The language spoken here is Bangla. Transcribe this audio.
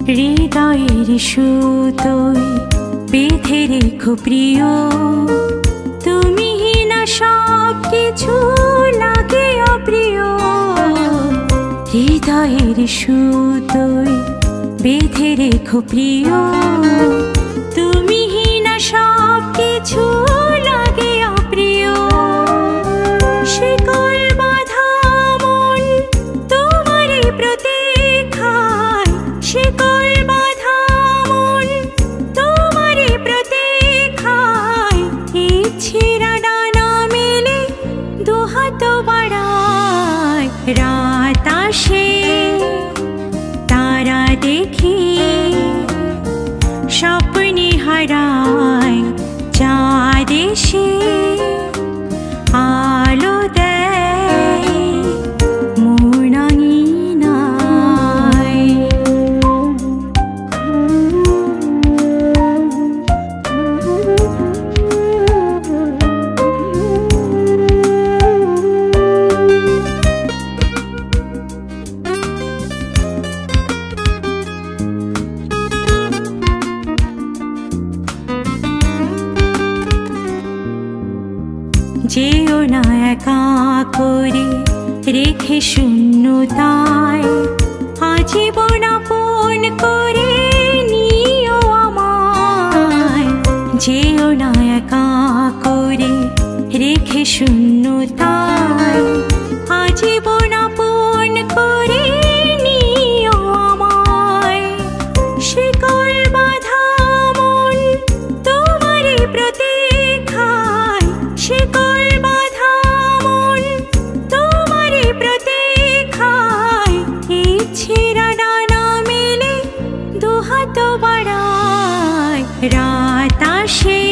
হৃদয়ের সুতোয় বেঁধে রেখো প্রিয়, তুমি না সব কিছু লাগে অপ্রিয়। হৃদয়ের সুতোয় বেঁধে রেখো প্রিয়, তুমি না সব কিছু লাগে অপ্রিয়। শিকল বাঁধা মন তোমারই প্রতীক্ষায়, শিকল বাঁধা মন তোমারই প্রতীক্ষায়। ইচ্ছেরা ডানা মেলে দুহাত বাড়ায়, রাত আসে তারা দেখি স্বপ্নে হারায়। চাঁদ এসে আলো দেয় মন আঙিনায়। যেও না একা করে রেখে শূন্যতায়, আজীবন আপন করে নিও আমায়। যেও না একা করে রেখে শূন্যতায়, আজীবন আপন করে নিও আমায়। শিকল বাঁধা মন তোমারই প্রতীক্ষায়, শিকল বাঁধা মন তোমারই প্রতীক্ষায়। ইচ্ছেরা ডানা মেলে দুহাত বাড়ায়, রাত আসে